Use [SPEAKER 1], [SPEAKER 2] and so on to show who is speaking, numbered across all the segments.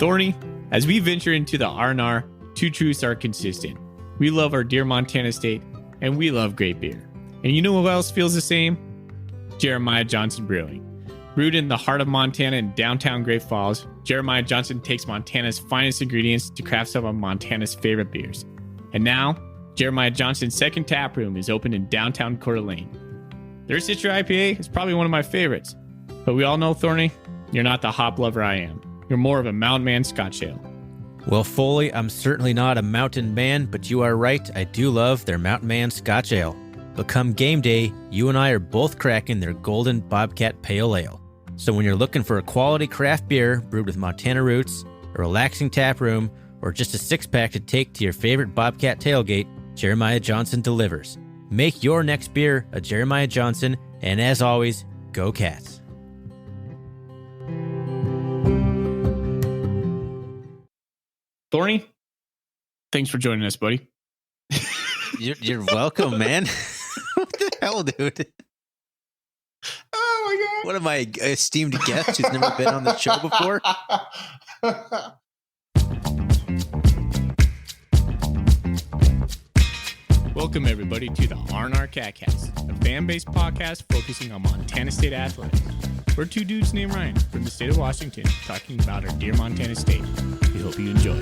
[SPEAKER 1] Thorny, as we venture into the R&R, two truths are consistent. We love our dear Montana state, and we love great beer. And you know who else feels the same? Jeremiah Johnson Brewing. Brewed in the heart of Montana in downtown Great Falls, Jeremiah Johnson takes Montana's finest ingredients to craft some of Montana's favorite beers. And now, Jeremiah Johnson's second tap room is open in downtown Coeur d'Alene. Their Citra IPA is probably one of my favorites. But we all know, Thorny, you're not the hop lover I am. You're more of a mountain man Scotch ale.
[SPEAKER 2] Well, Foley, I'm certainly not a mountain man, but you are right. I do love their Mountain Man Scotch Ale. But come game day, you and I are both cracking their Golden Bobcat Pale Ale. So when you're looking for a quality craft beer brewed with Montana roots, a relaxing tap room, or just a six-pack to take to your favorite Bobcat tailgate, Jeremiah Johnson delivers. Make your next beer a Jeremiah Johnson, and as always, go Cats.
[SPEAKER 1] Thorny, thanks for joining us, buddy.
[SPEAKER 2] You're welcome, man. What the hell, dude?
[SPEAKER 1] Oh my God.
[SPEAKER 2] What am I, esteemed guest who's never been on the show before?
[SPEAKER 1] Welcome, everybody, to the R&R Catcast, a fan-based podcast focusing on Montana State athletics. We're two dudes named Ryan from the state of Washington talking about our dear Montana State. We hope you enjoy.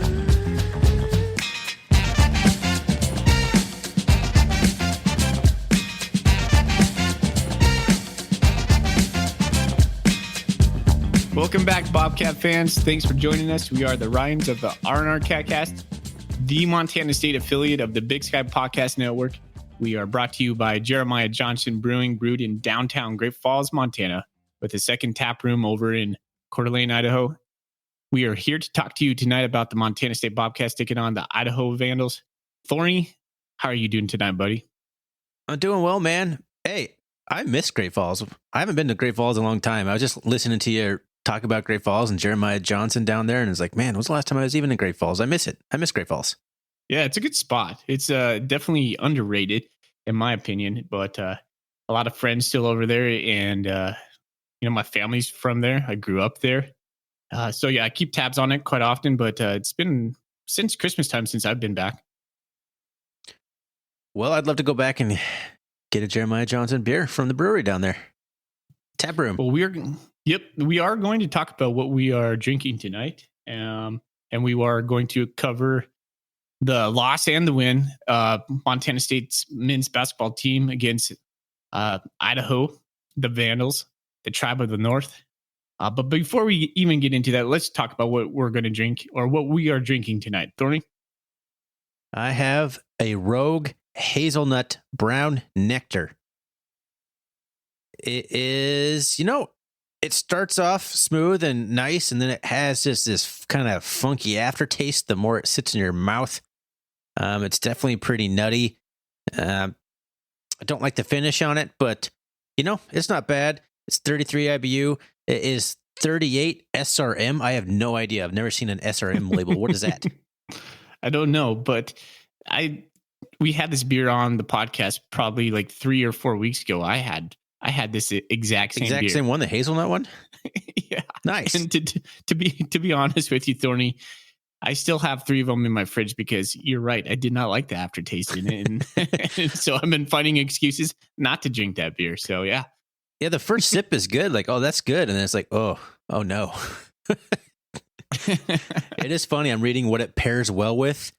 [SPEAKER 1] Welcome back, Bobcat fans. Thanks for joining us. We are the Ryans of the R&R Catcast, the Montana State affiliate of the Big Sky Podcast Network. We are brought to you by Jeremiah Johnson Brewing, brewed in downtown Great Falls, Montana, with a second tap room over in Coeur d'Alene, Idaho. We are here to talk to you tonight about the Montana State Bobcats taking on the Idaho Vandals. Thorny, how are you doing tonight, buddy?
[SPEAKER 2] I'm doing well, man. Hey, I miss Great Falls. I haven't been to Great Falls in a long time. I was just listening to you talk about Great Falls and Jeremiah Johnson down there, and it's like, man, when was the last time I was even in Great Falls? I miss it. I miss Great Falls.
[SPEAKER 1] Yeah, it's a good spot. It's definitely underrated, in my opinion, but a lot of friends still over there, and my family's from there. I grew up there. So yeah, I keep tabs on it quite often, but it's been since Christmas time since I've been back.
[SPEAKER 2] Well, I'd love to go back and get a Jeremiah Johnson beer from the brewery down there. Tap room.
[SPEAKER 1] Well, we are going to talk about what we are drinking tonight. And we are going to cover the loss and the win. Montana State's men's basketball team against Idaho, the Vandals, the Tribe of the North. But before we even get into that, let's talk about what we're going to drink or what we are drinking tonight. Thorny?
[SPEAKER 2] I have a Rogue Hazelnut Brown Nectar. It is, it starts off smooth and nice, and then it has just this kind of funky aftertaste the more it sits in your mouth. It's definitely pretty nutty. I don't like the finish on it, but, it's not bad. It's 33 IBU. It is 38 SRM. I have no idea. I've never seen an SRM label. What is that?
[SPEAKER 1] I don't know, but we had this beer on the podcast probably like 3 or 4 weeks ago. I had this exact beer.
[SPEAKER 2] Same one, the hazelnut one?
[SPEAKER 1] Yeah.
[SPEAKER 2] Nice.
[SPEAKER 1] And to be honest with you, Thorny, I still have 3 of them in my fridge because you're right. I did not like the aftertaste in it. And so I've been finding excuses not to drink that beer. So yeah.
[SPEAKER 2] Yeah, the first sip is good. Like, oh, that's good. And then it's like, oh no. It is funny. I'm reading what it pairs well with.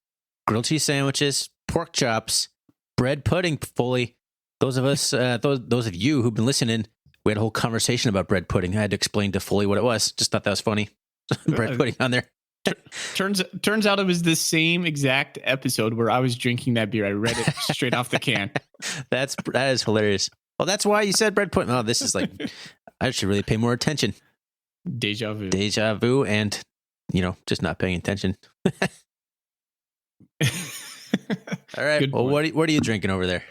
[SPEAKER 2] Grilled cheese sandwiches, pork chops, bread pudding, Foley. Those of us, those of you who've been listening, we had a whole conversation about bread pudding. I had to explain to Foley what it was. Just thought that was funny. Bread pudding on there.
[SPEAKER 1] Turns out it was the same exact episode where I was drinking that beer. I read it straight off the can.
[SPEAKER 2] That is hilarious. Well, that's why you said bread pudding. Oh, this is like, I should really pay more attention.
[SPEAKER 1] Deja
[SPEAKER 2] vu, and just not paying attention. All right.
[SPEAKER 1] Good
[SPEAKER 2] well,
[SPEAKER 1] point.
[SPEAKER 2] what are you drinking over there?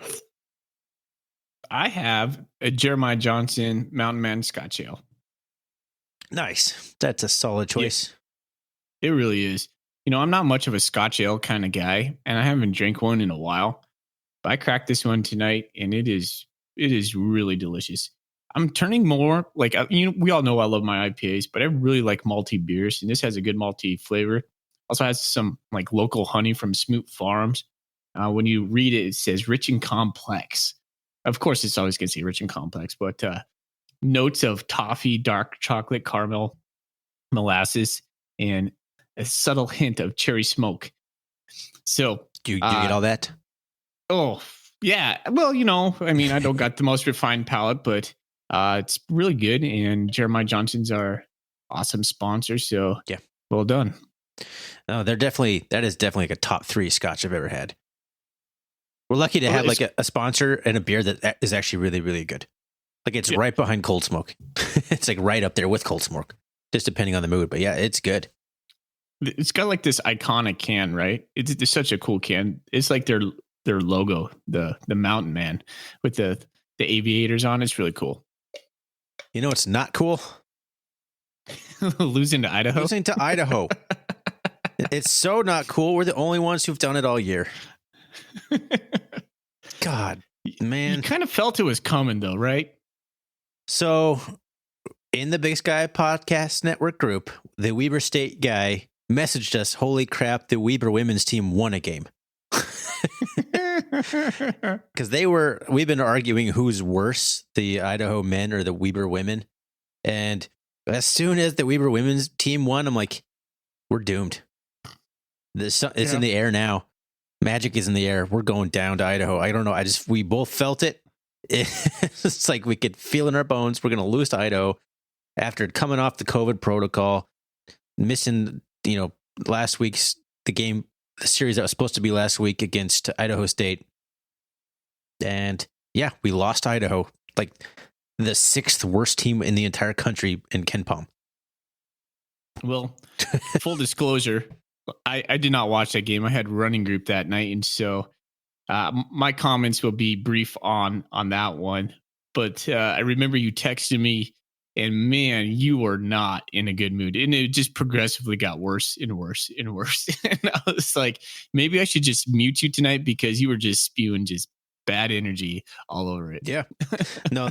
[SPEAKER 1] I have a Jeremiah Johnson Mountain Man Scotch Ale.
[SPEAKER 2] Nice. That's a solid choice.
[SPEAKER 1] Yeah, it really is. I'm not much of a Scotch Ale kind of guy, and I haven't drank one in a while. But I cracked this one tonight, and it is really delicious. I'm turning more like, we all know I love my IPAs, but I really like malty beers, and this has a good malty flavor. Also has some like local honey from Smoot Farms. When you read it, it says rich and complex. Of course, it's always going to say rich and complex, but notes of toffee, dark chocolate, caramel, molasses, and a subtle hint of cherry smoke. So,
[SPEAKER 2] Do you get all that?
[SPEAKER 1] Oh, yeah. Well, I mean, I don't got the most refined palate, but it's really good. And Jeremiah Johnson's our awesome sponsor. So,
[SPEAKER 2] yeah,
[SPEAKER 1] well done.
[SPEAKER 2] No, that is definitely like a top 3 scotch I've ever had. We're lucky to have like a sponsor and a beer that is actually really, really good. Like it's right behind Cold Smoke. It's like right up there with Cold Smoke, just depending on the mood. But yeah, it's good.
[SPEAKER 1] It's got like this iconic can, right? It's such a cool can. It's like their logo, the Mountain Man with the aviators on. It's really cool.
[SPEAKER 2] You know, it's not cool.
[SPEAKER 1] Losing to Idaho.
[SPEAKER 2] Losing to Idaho. It's so not cool. We're the only ones who've done it all year. God, man.
[SPEAKER 1] You kind of felt it was coming though, right?
[SPEAKER 2] So in the Big Sky Podcast Network group, the Weber State guy messaged us, holy crap, the Weber women's team won a game. Because we've been arguing who's worse, the Idaho men or the Weber women. And as soon as the Weber women's team won, I'm like, we're doomed. It's in the air now. Magic is in the air. We're going down to Idaho. I don't know. We both felt it. It's like we could feel in our bones. We're going to lose to Idaho after coming off the COVID protocol, missing, last week's the series that was supposed to be last week against Idaho State. And yeah, we lost Idaho, like the 6th worst team in the entire country in KenPom.
[SPEAKER 1] Well, full disclosure, I did not watch that game. I had running group that night, and so my comments will be brief on that one. But I remember you texted me, and man, you were not in a good mood, and it just progressively got worse and worse and worse. And I was like, maybe I should just mute you tonight because you were just spewing just bad energy all over it.
[SPEAKER 2] Yeah. No,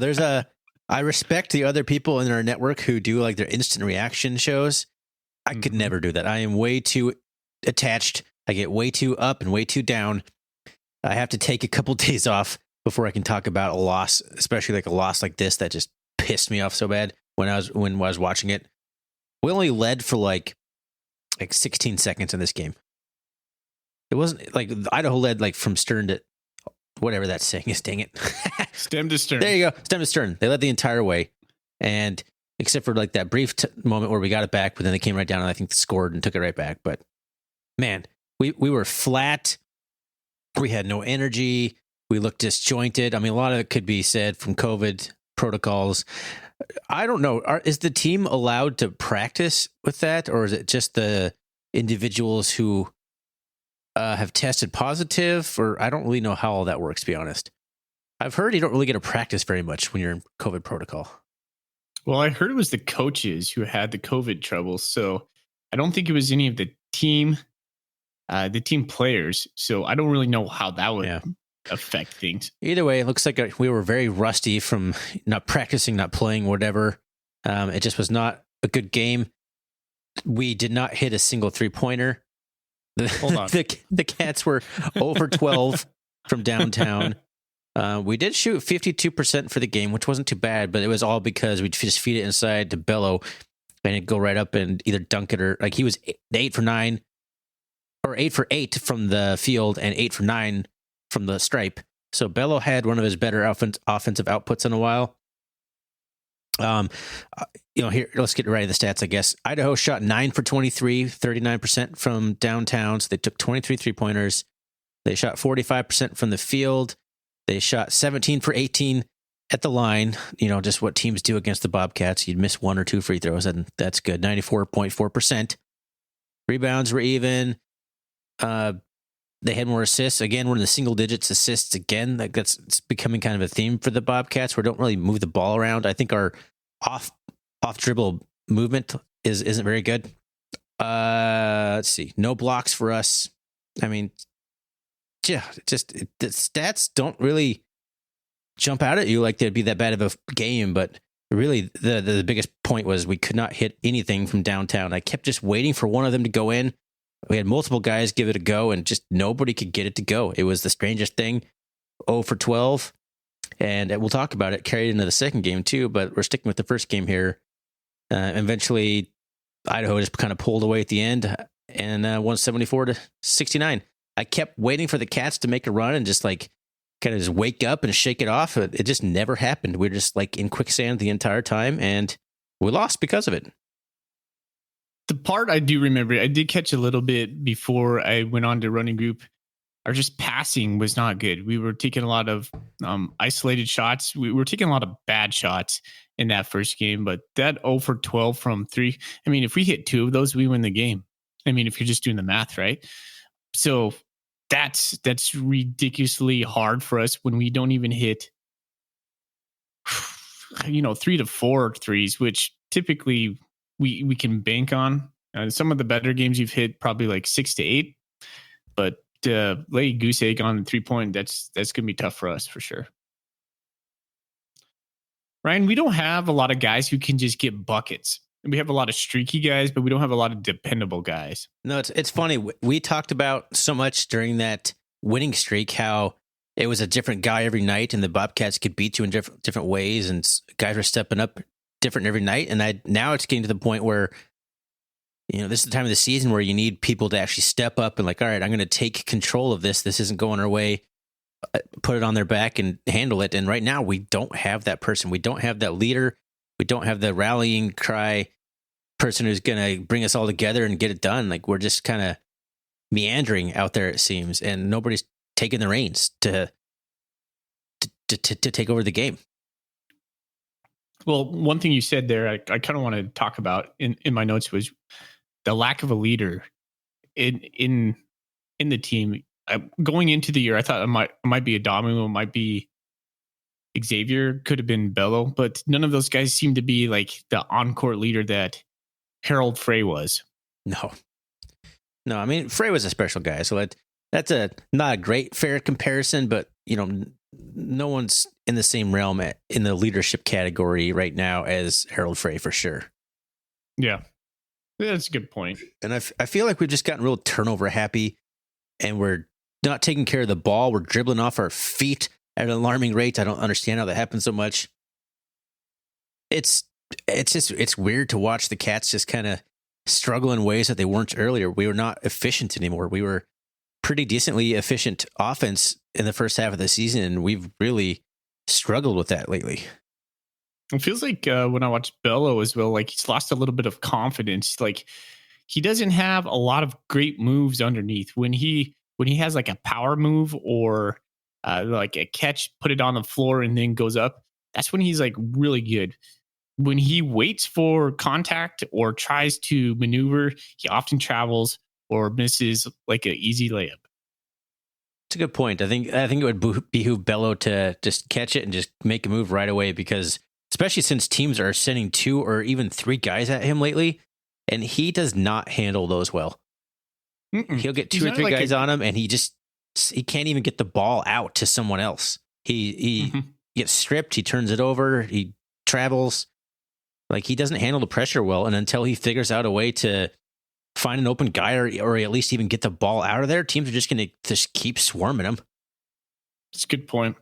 [SPEAKER 2] I respect the other people in our network who do like their instant reaction shows. I could never do that. I am way too attached. I get way too up and way too down. I have to take a couple days off before I can talk about a loss, especially like a loss like this that just pissed me off so bad when I was watching it. We only led for like 16 seconds in this game. It wasn't like Idaho led like from stern to whatever that saying is, dang it.
[SPEAKER 1] Stem to stern.
[SPEAKER 2] There you go. Stem to stern. They led the entire way. And except for like that brief moment where we got it back, but then they came right down and I think they scored and took it right back. But man, we were flat. We had no energy. We looked disjointed. I mean, a lot of it could be said from COVID protocols. I don't know. Is the team allowed to practice with that, or is it just the individuals who have tested positive? Or I don't really know how all that works, to be honest. I've heard you don't really get to practice very much when you're in COVID protocol.
[SPEAKER 1] Well, I heard it was the coaches who had the COVID trouble, so I don't think it was any of the team players. So I don't really know how that would affect things.
[SPEAKER 2] Either way, it looks like we were very rusty from not practicing, not playing, whatever. It just was not a good game. We did not hit a single 3-pointer.
[SPEAKER 1] Hold on.
[SPEAKER 2] The Cats were over 12 from downtown. We did shoot 52% for the game, which wasn't too bad, but it was all because we just feed it inside to Bello and it'd go right up and either dunk it or like he was 8 for 9 or 8 for 8 from the field and 8 for 9 from the stripe. So Bello had one of his better offensive outputs in a while. Here, let's get right into the stats, I guess. Idaho shot 9 for 23, 39% from downtown. So they took 23 3-pointers. They shot 45% from the field. They shot 17 for 18 at the line. Just what teams do against the Bobcats. You'd miss 1 or 2 free throws, and that's good. 94.4%. Rebounds were even. They had more assists. Again, we're in the single digits assists again. It's becoming kind of a theme for the Bobcats. We don't really move the ball around. I think our off dribble movement isn't very good. Let's see. No blocks for us. I mean, yeah, the stats don't really jump out at you like there'd be that bad of a game. But really, the biggest point was we could not hit anything from downtown. I kept just waiting for one of them to go in. We had multiple guys give it a go, and just nobody could get it to go. It was the strangest thing. 0 for 12. And we'll talk about it, carried into the second game too, but we're sticking with the first game here. Eventually, Idaho just kind of pulled away at the end and won 74-69. I kept waiting for the Cats to make a run and just like kind of just wake up and shake it off. It just never happened. We were just like in quicksand the entire time, and we lost because of it.
[SPEAKER 1] The part I do remember, I did catch a little bit before I went on to running group. Our just passing was not good. We were taking a lot of isolated shots. We were taking a lot of bad shots in that first game, but that 0 for 12 from 3, I mean, if we hit 2 of those, we win the game. I mean, if you're just doing the math, right? So that's ridiculously hard for us when we don't even hit, 3 to 4 threes, which typically we can bank on. Some of the better games you've hit probably like 6 to 8, but lay goose egg on 3-point, that's gonna be tough for us for sure. Ryan, we don't have a lot of guys who can just get buckets. We have a lot of streaky guys, but we don't have a lot of dependable guys.
[SPEAKER 2] No, it's funny. We talked about so much during that winning streak how it was a different guy every night, and the Bobcats could beat you in different ways, and guys were stepping up different every night. And now it's getting to the point where, this is the time of the season where you need people to actually step up and like, all right, I'm going to take control of this. This isn't going our way. Put it on their back and handle it. And right now we don't have that person. We don't have that leader. We don't have the rallying cry person who's going to bring us all together and get it done. Like we're just kind of meandering out there, it seems, and nobody's taking the reins to take over the game.
[SPEAKER 1] Well, one thing you said there, I kind of want to talk about in my notes was the lack of a leader in the team. Going into the year, I thought it might be Adamu, it might be Xavier, could have been Bello, but none of those guys seem to be like the on-court leader that Harold Frey was.
[SPEAKER 2] No. I mean, Frey was a special guy, so that's not a great fair comparison, but no one's in the same realm in the leadership category right now as Harold Frey for sure.
[SPEAKER 1] Yeah, that's a good point.
[SPEAKER 2] And I feel like we've just gotten real turnover happy, and we're not taking care of the ball. We're dribbling off our feet at an alarming rate. I don't understand how that happens so much. It's weird to watch the Cats just kind of struggle in ways that they weren't earlier. We were not efficient anymore. We were pretty decently efficient offense in the first half of the season, and we've really struggled with that lately.
[SPEAKER 1] It feels like when I watch Bello as well, like he's lost a little bit of confidence. Like he doesn't have a lot of great moves underneath. When he has like a power move or like a catch, put it on the floor and then goes up, that's when he's like really good. When he waits for contact or tries to maneuver, he often travels or misses like an easy layup.
[SPEAKER 2] It's a good point. I think it would behoove Bello to just catch it and just make a move right away, because especially since teams are sending 2 or even 3 guys at him lately, and he does not handle those well. He'll get 2 or 3 guys on him, and he can't even get the ball out to someone else. He gets stripped. He turns it over. He travels. Like he doesn't handle the pressure well, and until he figures out a way to find an open guy or at least even get the ball out of there, teams are just going to just keep swarming him.
[SPEAKER 1] That's a good point.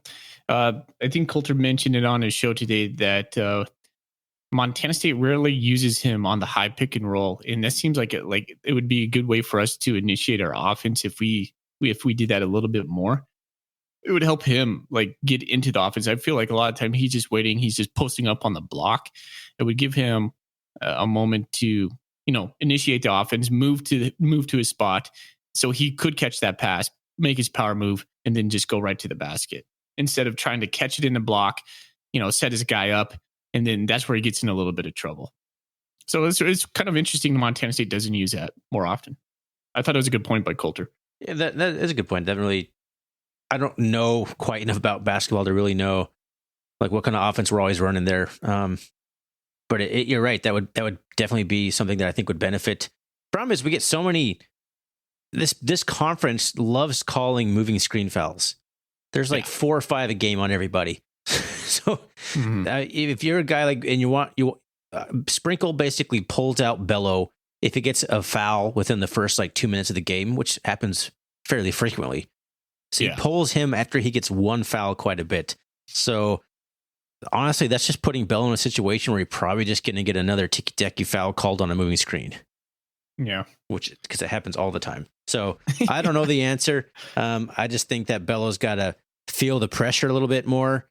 [SPEAKER 1] I think Coulter mentioned it on his show today that Montana State rarely uses him on the high pick and roll, and that seems like it would be a good way for us to initiate our offense if we did that a little bit more. It would help him like get into the offense. I feel like a lot of time he's just waiting. He's just posting up on the block. It would give him a moment to initiate the offense, move to his spot, so he could catch that pass, make his power move, and then just go right to the basket instead of trying to catch it in the block, set his guy up, and then that's where he gets in a little bit of trouble. So it's kind of interesting Montana State doesn't use that more often. I thought it was a good point by Coulter.
[SPEAKER 2] Yeah, that is a good point. I don't know quite enough about basketball to really know like what kind of offense we're always running there. But you're right. That would definitely be something that I think would benefit. Problem is we get so many. This conference loves calling moving screen fouls. There's like 4 or 5 a game on everybody. So if you're a guy like, and Sprinkle basically pulls out Bello if he gets a foul within the first like 2 minutes of the game, which happens fairly frequently. So he pulls him after he gets one foul quite a bit. So honestly, that's just putting Bello in a situation where he's probably just going to get another ticky-tacky foul called on a moving screen.
[SPEAKER 1] Yeah.
[SPEAKER 2] Because it happens all the time. So I don't know the answer. I just think that Bello's got to feel the pressure a little bit more.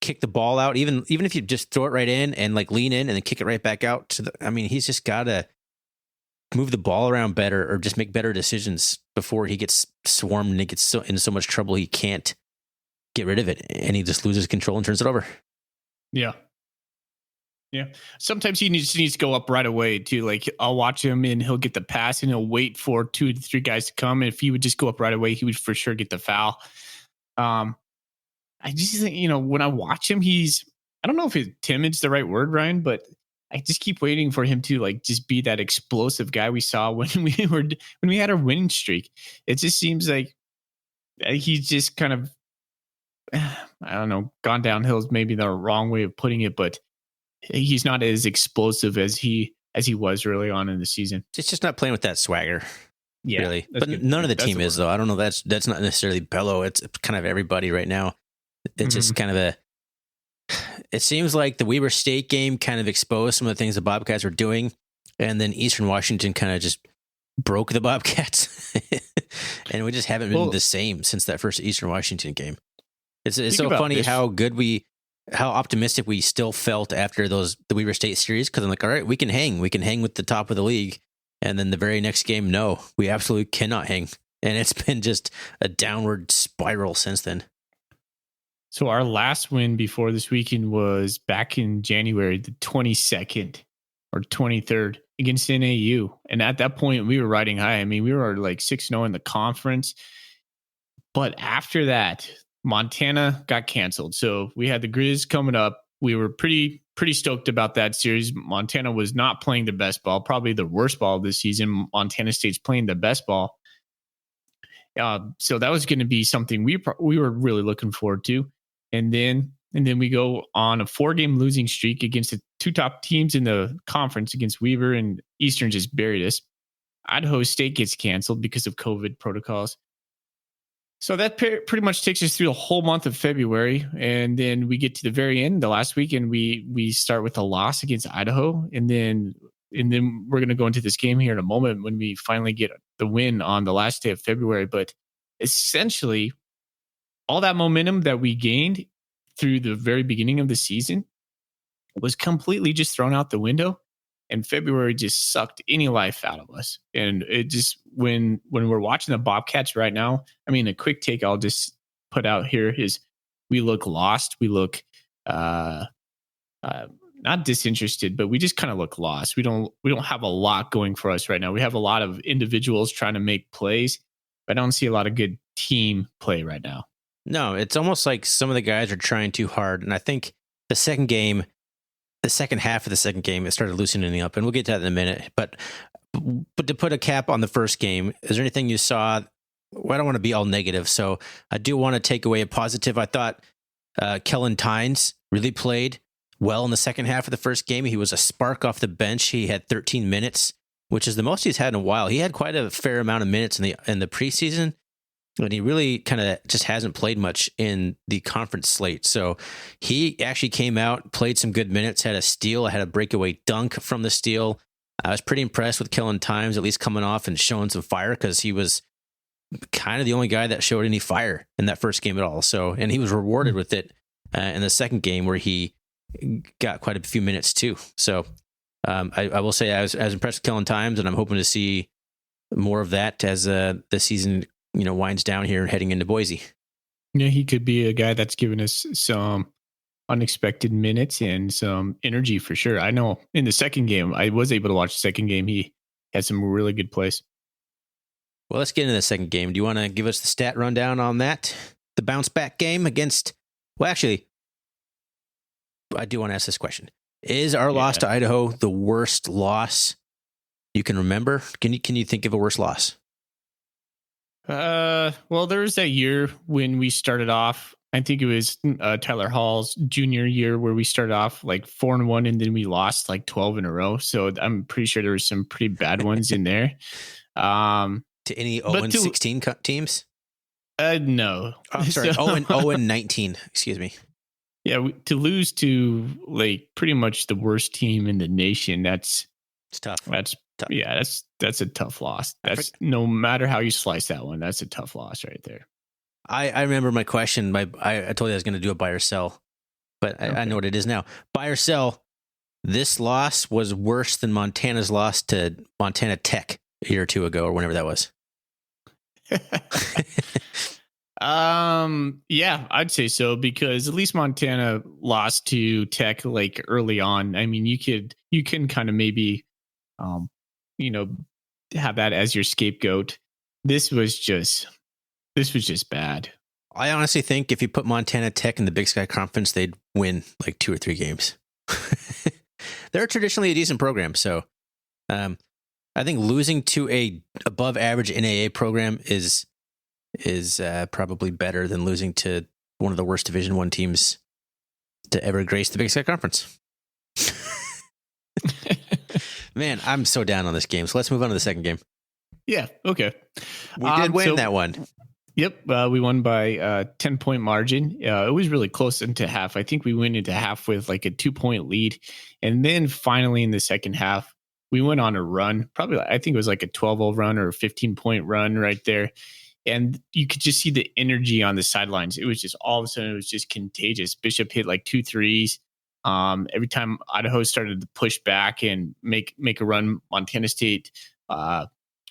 [SPEAKER 2] Kick the ball out, even if you just throw it right in and like lean in and then kick it right back out he's just got to move the ball around better or just make better decisions before he gets swarmed and he gets in so much trouble he can't get rid of it and he just loses control and turns it over.
[SPEAKER 1] Yeah. Sometimes he needs to go up right away too. Like I'll watch him and he'll get the pass and he'll wait for 2 to 3 guys to come. And if he would just go up right away, he would for sure get the foul. I just think, when I watch him, I don't know if timid's the right word, Ryan, but I just keep waiting for him to like just be that explosive guy we saw when we had our winning streak. It just seems like he's just kind of, I don't know, gone downhill is maybe the wrong way of putting it, but he's not as explosive as he was early on in the season.
[SPEAKER 2] It's just not playing with that swagger.
[SPEAKER 1] Yeah,
[SPEAKER 2] really. But none of the team is, though. I don't know. That's not necessarily Bello. It's kind of everybody right now. It's just kind of it seems like the Weber State game kind of exposed some of the things the Bobcats were doing. And then Eastern Washington kind of just broke the Bobcats. And we just haven't been the same since that first Eastern Washington game. It's so funny how optimistic we still felt after the Weber State series. Cause I'm like, all right, we can hang with the top of the league. And then the very next game, no, we absolutely cannot hang. And it's been just a downward spiral since then.
[SPEAKER 1] So our last win before this weekend was back in January, the 22nd or 23rd against NAU. And at that point, we were riding high. I mean, we were like 6-0 in the conference. But after that, Montana got canceled. So we had the Grizz coming up. We were pretty stoked about that series. Montana was not playing the best ball, probably the worst ball this season. Montana State's playing the best ball. So that was going to be something we were really looking forward to. And then we go on a 4-game losing streak against the 2 top teams in the conference against Weber, and Eastern just buried us. Idaho State gets canceled because of COVID protocols. So that pretty much takes us through the whole month of February. And then we get to the very end, the last week, and we start with a loss against Idaho. And then we're going to go into this game here in a moment when we finally get the win on the last day of February. But essentially, all that momentum that we gained through the very beginning of the season was completely just thrown out the window. And February just sucked any life out of us. And it just, when we're watching the Bobcats right now, I mean, a quick take I'll just put out here is we look lost. We look not disinterested, but we just kind of look lost. We don't have a lot going for us right now. We have a lot of individuals trying to make plays, but I don't see a lot of good team play right now.
[SPEAKER 2] No, it's almost like some of the guys are trying too hard. And I think the second half of the second game, it started loosening up, and we'll get to that in a minute. But to put a cap on the first game, is there anything you saw? Well, I don't want to be all negative, so I do want to take away a positive. I thought Kellen Tynes really played well in the second half of the first game. He was a spark off the bench. He had 13 minutes, which is the most he's had in a while. He had quite a fair amount of minutes in the preseason, and he really kind of just hasn't played much in the conference slate. So he actually came out, played some good minutes, had a steal, had a breakaway dunk from the steal. I was pretty impressed with Kellen Tynes, at least coming off and showing some fire, because he was kind of the only guy that showed any fire in that first game at all. So, and he was rewarded with it in the second game, where he got quite a few minutes too. So I will say I was impressed with Kellen Tynes, and I'm hoping to see more of that as the season winds down here and heading into Boise.
[SPEAKER 1] Yeah, he could be a guy that's given us some unexpected minutes and some energy for sure. I know in the second game, I was able to watch the second game. He had some really good plays.
[SPEAKER 2] Well, let's get into the second game. Do you want to give us the stat rundown on that? The bounce back game against, well, actually, I do want to ask this question. Is our loss to Idaho the worst loss you can remember? Can you think of a worse loss?
[SPEAKER 1] Well, there was that year when we started off I think it was Tyler Hall's junior year where we started off like 4-1 and then we lost like 12 in a row. So I'm pretty sure there were some pretty bad ones in there.
[SPEAKER 2] To any 0-16 teams?
[SPEAKER 1] No.
[SPEAKER 2] Oh, I'm sorry, 0-19. Excuse me.
[SPEAKER 1] Yeah, to lose to like pretty much the worst team in the nation, it's
[SPEAKER 2] tough.
[SPEAKER 1] That's tough. Yeah, that's a tough loss. That's no matter how you slice that one, that's a tough loss right there.
[SPEAKER 2] I remember my question. I told you I was going to do a buy or sell, but I know what it is now. Buy or sell. This loss was worse than Montana's loss to Montana Tech a year or two ago, or whenever that was.
[SPEAKER 1] Yeah, I'd say so, because at least Montana lost to Tech like early on. I mean, you can kind of maybe, have that as your scapegoat. This was just bad.
[SPEAKER 2] I honestly think if you put Montana Tech in the Big Sky Conference, they'd win like 2 or 3 games. They're traditionally a decent program, so I think losing to a above average NAA program is probably better than losing to one of the worst Division I teams to ever grace the Big Sky Conference. Man, I'm so down on this game. So let's move on to the second game.
[SPEAKER 1] Yeah. Okay.
[SPEAKER 2] We did win that one.
[SPEAKER 1] Yep. We won by 10-point margin. It was really close into half. I think we went into half with like a 2-point lead. And then finally in the second half, we went on a run. Probably, I think it was like a 12-0 run or a 15-point run right there. And you could just see the energy on the sidelines. It was just all of a sudden, it was just contagious. Bishop hit like 2 threes. Every time Idaho started to push back and make a run, Montana State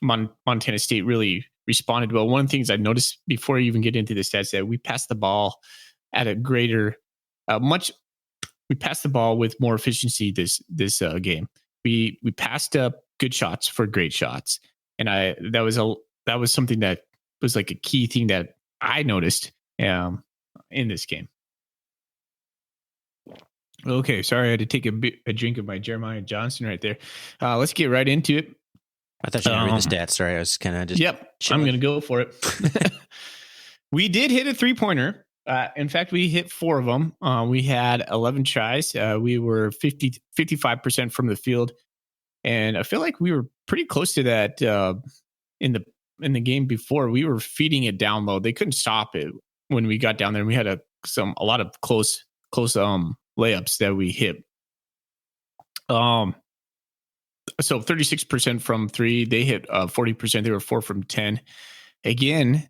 [SPEAKER 1] really responded well. One of the things I noticed before I even get into the stats that we passed the ball at a greater, we passed the ball with more efficiency this game. We passed up good shots for great shots, and that was something that was like a key thing that I noticed in this game. Okay, sorry, I had to take a drink of my Jeremiah Johnson right there. Let's get right into it.
[SPEAKER 2] I thought you were reading the stats. Sorry, I was kind of just.
[SPEAKER 1] Yep,
[SPEAKER 2] chilling.
[SPEAKER 1] I'm going to go for it. We did hit a 3-pointer. In fact, we hit 4 of them. We had 11 tries. We were 55% from the field, and I feel like we were pretty close to that in the game before. We were feeding it down low. They couldn't stop it when we got down there. And we had a lot of close layups that we hit. So 36% from 3. They hit 40%. They were 4 from 10. Again,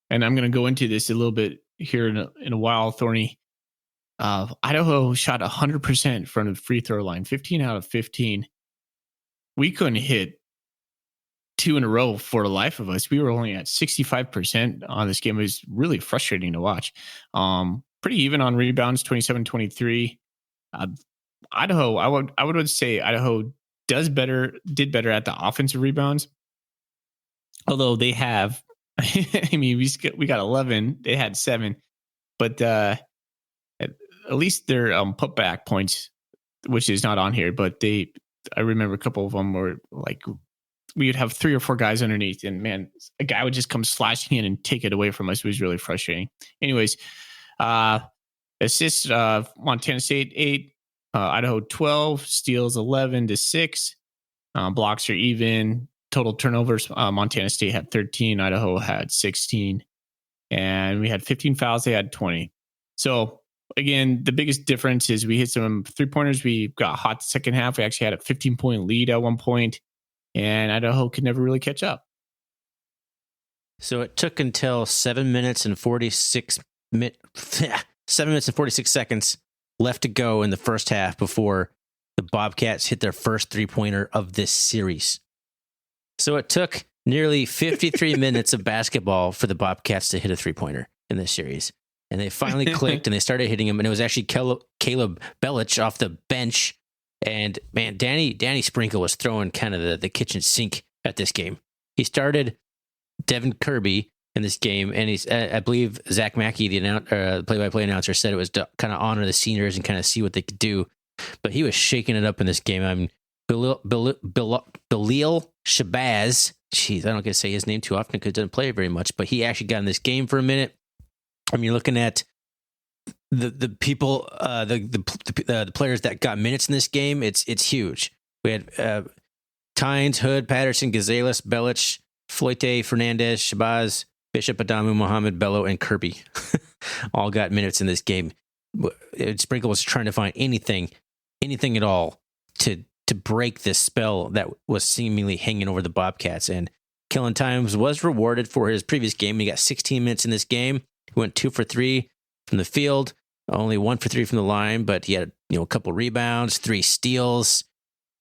[SPEAKER 1] and I'm going to go into this a little bit here in a while, Thorny. Idaho shot 100% from the free throw line, 15 out of 15. We couldn't hit 2 in a row for the life of us. We were only at 65% on this game. It was really frustrating to watch. Pretty even on rebounds, 27-23. Idaho, I would say Idaho did better at the offensive rebounds. Although they have, I mean, we got 11, they had 7, but at least their putback points, which is not on here, but I remember a couple of them were like, we would have 3 or 4 guys underneath, and man, a guy would just come slashing in and take it away from us. It was really frustrating. Anyways, assists, Montana State 8, Idaho 12, steals 11-6. Blocks are even. Total turnovers, Montana State had 13, Idaho had 16, and we had 15 fouls. They had 20. So again, the biggest difference is we hit some 3-pointers. We got hot the second half. We actually had a 15-point lead at one point, and Idaho could never really catch up.
[SPEAKER 2] So it took until 7 minutes and 46 seconds left to go in the first half before the Bobcats hit their first 3-pointer of this series. So it took nearly 53 minutes of basketball for the Bobcats to hit a 3-pointer in this series. And they finally clicked and they started hitting him. And it was actually Caleb Belich off the bench. And man, Danny Sprinkle was throwing kind of the kitchen sink at this game. He started Devin Kirby in this game. And I believe Zach Mackey, the play-by-play announcer, said it was to kind of honor the seniors and kind of see what they could do. But he was shaking it up in this game. I mean, Belil Shabazz. Jeez, I don't get to say his name too often because he doesn't play very much. But he actually got in this game for a minute. I mean, you're looking at the people, the players that got minutes in this game, it's huge. We had Tynes, Hood, Patterson, Gonzalez, Belich, Floite, Fernandez, Shabazz, Bishop, Adamu, Muhammad, Bello, and Kirby all got minutes in this game. Sprinkle was trying to find anything at all to break this spell that was seemingly hanging over the Bobcats. And Kellen Tynes was rewarded for his previous game. He got 16 minutes in this game. He went 2 for 3 from the field, only 1 for 3 from the line, but he had a couple rebounds, 3 steals,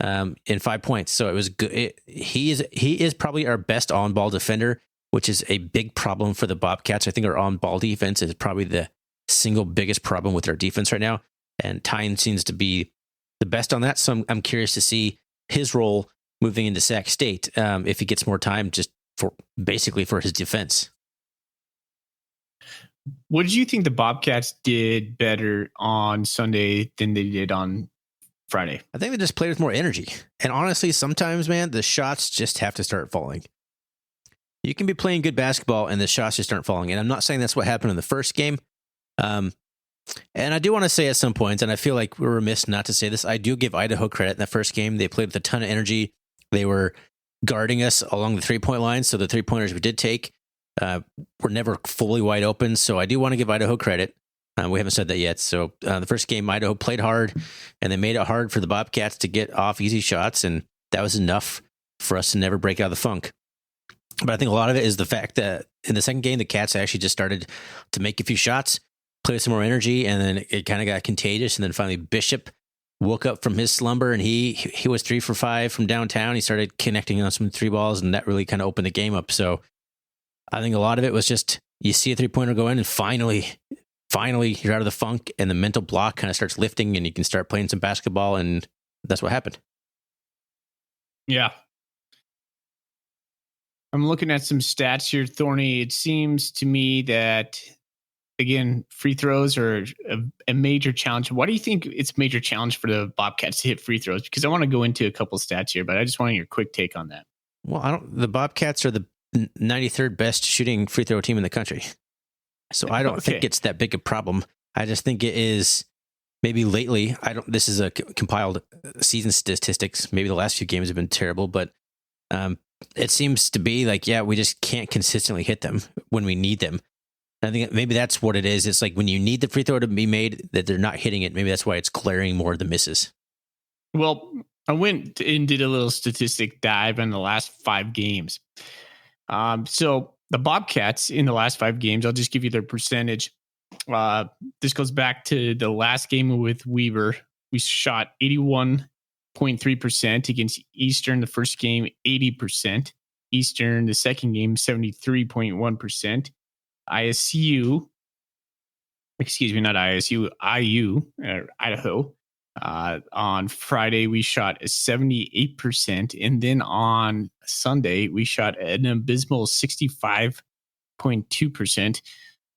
[SPEAKER 2] and 5 points. So it was good. He is probably our best on-ball defender, which is a big problem for the Bobcats. I think our on-ball defense is probably the single biggest problem with our defense right now, and Tynes seems to be the best on that. So I'm curious to see his role moving into Sac State if he gets more time, just for his defense.
[SPEAKER 1] What did you think the Bobcats did better on Sunday than they did on Friday?
[SPEAKER 2] I think they just played with more energy. And honestly, sometimes, man, the shots just have to start falling. You can be playing good basketball and the shots just aren't falling. And I'm not saying that's what happened in the first game. And I do want to say at some points, and I feel like we're remiss not to say this, I do give Idaho credit in that first game. They played with a ton of energy. They were guarding us along the three-point line. So the three-pointers we did take were never fully wide open. So I do want to give Idaho credit. We haven't said that yet. So the first game, Idaho played hard, and they made it hard for the Bobcats to get off easy shots, and that was enough for us to never break out of the funk. But I think a lot of it is the fact that in the second game, the Cats actually just started to make a few shots, play with some more energy, and then it kind of got contagious. And then finally, Bishop woke up from his slumber, and he was 3 for 5 from downtown. He started connecting on some 3 balls, and that really kind of opened the game up. So I think a lot of it was just you see a 3-pointer go in, and finally you're out of the funk, and the mental block kind of starts lifting, and you can start playing some basketball, and that's what happened.
[SPEAKER 1] Yeah. I'm looking at some stats here, Thorny. It seems to me that, again, free throws are a major challenge. Why do you think it's a major challenge for the Bobcats to hit free throws? Because I want to go into a couple stats here, but I just want your quick take on that.
[SPEAKER 2] Well, the Bobcats are the 93rd best shooting free throw team in the country. So I don't think it's that big a problem. I just think it is maybe lately. This is a compiled season statistics. Maybe the last few games have been terrible, but it seems to be like, we just can't consistently hit them when we need them. I think maybe that's what it is. It's like when you need the free throw to be made, that they're not hitting it. Maybe that's why it's glaring more the misses.
[SPEAKER 1] Well, I went and did a little statistic dive in the last 5 games. So the Bobcats in the last 5 games, I'll just give you their percentage. This goes back to the last game with Weber. We shot 81.3% against Eastern. The first game, 80%. Eastern, the second game, 73.1%. ISU, Idaho. On Friday, we shot 78%. And then on Sunday, we shot an abysmal 65.2%.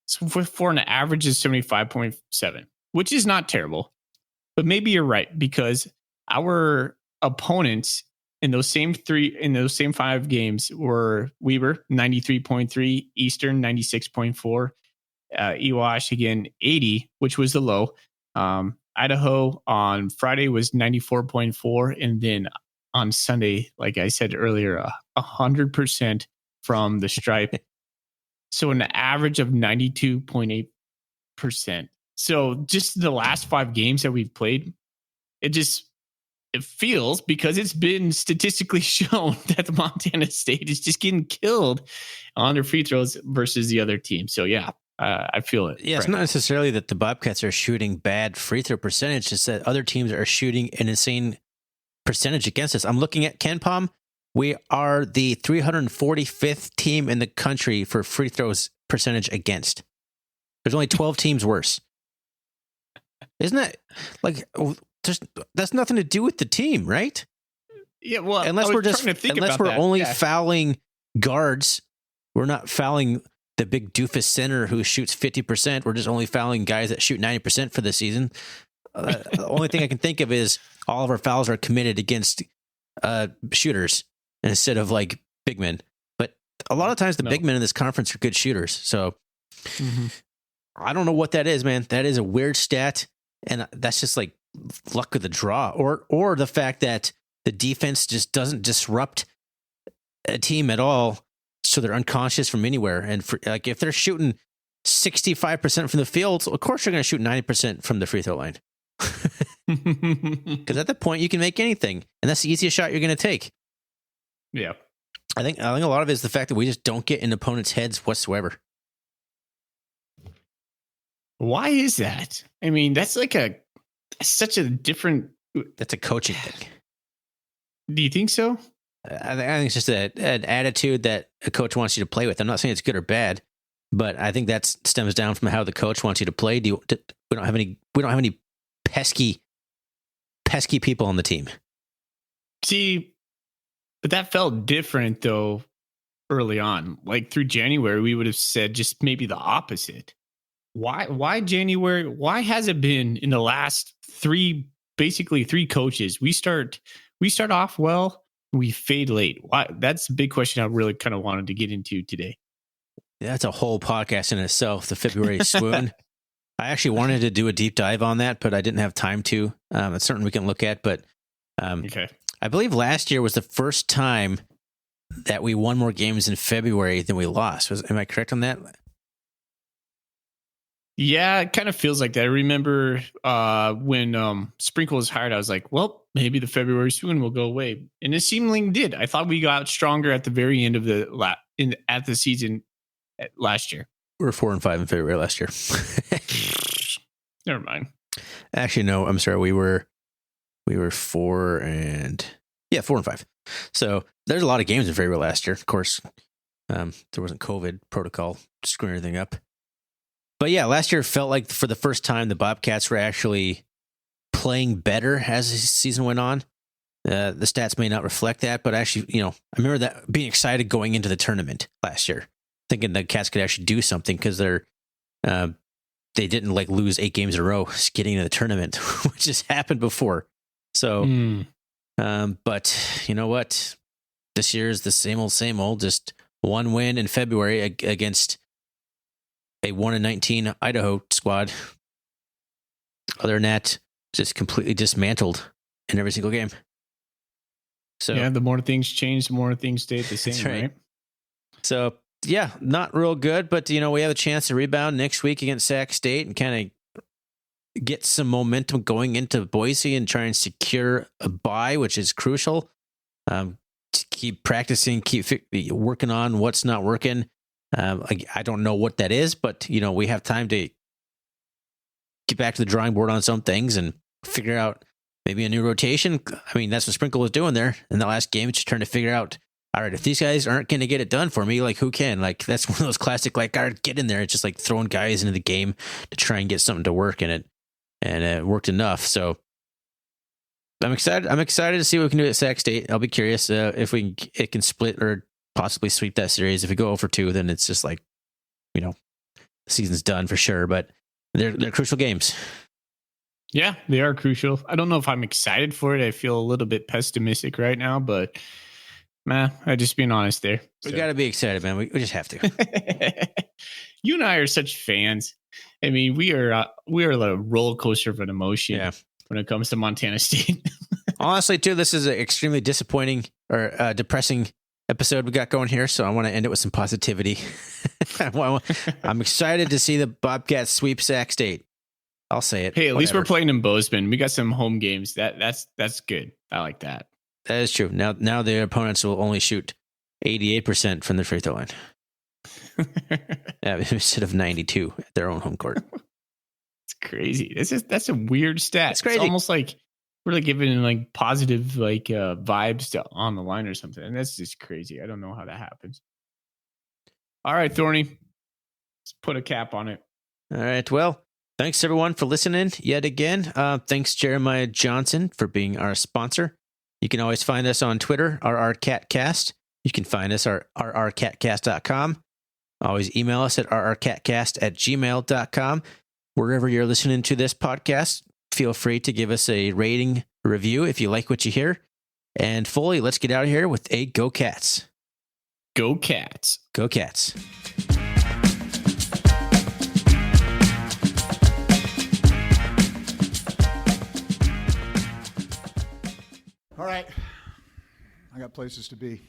[SPEAKER 1] So for an average of 75.7, which is not terrible. But maybe you're right, because our opponents in those same 5 games were Weber 93.3, Eastern 96.4, Ewash again 80, which was the low. Idaho on Friday was 94.4, and then on Sunday, like I said earlier, 100% from the stripe. So an average of 92.8%. So just the last 5 games that we've played, it feels, because it's been statistically shown that the Montana State is just getting killed on their free throws versus the other team. So I feel it.
[SPEAKER 2] Yeah, it's not necessarily that the Bobcats are shooting bad free throw percentage. It's that other teams are shooting an insane percentage against us. I'm looking at KenPom. We are the 345th team in the country for free throws percentage against. There's only 12 teams worse. Isn't that like, that's nothing to do with the team, right?
[SPEAKER 1] Yeah, well,
[SPEAKER 2] unless we're only fouling guards, we're not fouling the big doofus center who shoots 50%. We're just only fouling guys that shoot 90% for the season. The only thing I can think of is all of our fouls are committed against shooters instead of like big men. But a lot of times the big men in this conference are good shooters. So I don't know what that is, man. That is a weird stat, and that's just like luck of the draw, or the fact that the defense just doesn't disrupt a team at all, so they're unconscious from anywhere. And like if they're shooting 65% from the field, of course you're going to shoot 90% from the free throw line. Because at that point you can make anything, and that's the easiest shot you're going to take.
[SPEAKER 1] Yeah,
[SPEAKER 2] I think a lot of it is the fact that we just don't get in opponents' heads whatsoever.
[SPEAKER 1] Why is that? I mean, that's such a different.
[SPEAKER 2] That's a coaching thing.
[SPEAKER 1] Do you think so?
[SPEAKER 2] I think it's just an attitude that a coach wants you to play with. I'm not saying it's good or bad, but I think that stems down from how the coach wants you to play. We don't have any pesky people on the team.
[SPEAKER 1] See, but that felt different though early on. Like through January, we would have said just maybe the opposite. Why January? Why has it been in the last basically three coaches? We start off well, we fade late. Why? That's a big question I really kind of wanted to get into today.
[SPEAKER 2] That's a whole podcast in itself, the February swoon. I actually wanted to do a deep dive on that, but I didn't have time to. It's something we can look at, but
[SPEAKER 1] okay.
[SPEAKER 2] I believe last year was the first time that we won more games in February than we lost. Am I correct on that?
[SPEAKER 1] Yeah, it kind of feels like that. I remember when Sprinkle was hired, I was like, well, maybe the February swoon will go away. And it seemingly did. I thought we got stronger at the very end of at the season last year.
[SPEAKER 2] We were 4-5 in February last year.
[SPEAKER 1] Never mind.
[SPEAKER 2] Actually, no, I'm sorry. We were 4-5. So there's a lot of games in February last year. Of course, there wasn't COVID protocol screwing everything up. But yeah, last year felt like for the first time the Bobcats were actually playing better as the season went on. The stats may not reflect that, but actually, I remember that being excited going into the tournament last year, thinking the Cats could actually do something because they didn't like lose 8 games in a row getting into the tournament, which has happened before. So, but you know what? This year is the same old, just one win in February against a 1-19 Idaho squad. Other than that, just completely dismantled in every single game. So
[SPEAKER 1] yeah, the more things change, the more things stay the same, right?
[SPEAKER 2] So yeah, not real good, but we have a chance to rebound next week against Sac State and kind of get some momentum going into Boise and try and secure a bye, which is crucial. To keep practicing, keep working on what's not working. I don't know what that is, but we have time to get back to the drawing board on some things and figure out maybe a new rotation. I mean, that's what Sprinkle was doing there in the last game. Just trying to figure out, all right, if these guys aren't going to get it done for me, like who can? Like that's one of those classic, like, all right, get in there. It's just like throwing guys into the game to try and get something to work in it, and it worked enough. So I'm excited. I'm excited to see what we can do at Sac State. I'll be curious if it can split or possibly sweep that series. If we go 0-2, then it's just like, the season's done for sure. But they're crucial games.
[SPEAKER 1] Yeah, they are crucial. I don't know if I'm excited for it. I feel a little bit pessimistic right now, but man, I'm just being honest there.
[SPEAKER 2] We got to be excited, man. We just have to.
[SPEAKER 1] You and I are such fans. I mean, we are a roller coaster of an emotion when it comes to Montana State.
[SPEAKER 2] Honestly, too, this is an extremely disappointing or depressing episode we got going here, so I want to end it with some positivity. I'm excited to see the Bobcats sweep Sac State. I'll say it.
[SPEAKER 1] Hey, at least we're playing in Bozeman. We got some home games. That's good. I like that.
[SPEAKER 2] That is true. Now the opponents will only shoot 88% from the free throw line. Instead of 92 at their own home court.
[SPEAKER 1] It's crazy. That's a weird stat.
[SPEAKER 2] It's crazy.
[SPEAKER 1] It's almost like we're like giving like positive vibes to on the line or something. And that's just crazy. I don't know how that happens. All right, Thorny. Let's put a cap on it.
[SPEAKER 2] All right. Well, thanks everyone for listening yet again. Thanks Jeremiah Johnson for being our sponsor. You can always find us on Twitter, RRCatcast. You can find us at rrcatcast.com. Always email us at rrcatcast@gmail.com. Wherever you're listening to this podcast, feel free to give us a rating review if you like what you hear. And Foley, let's get out of here with a Go Cats.
[SPEAKER 1] Go Cats.
[SPEAKER 2] Go Cats.
[SPEAKER 3] All right. I got places to be.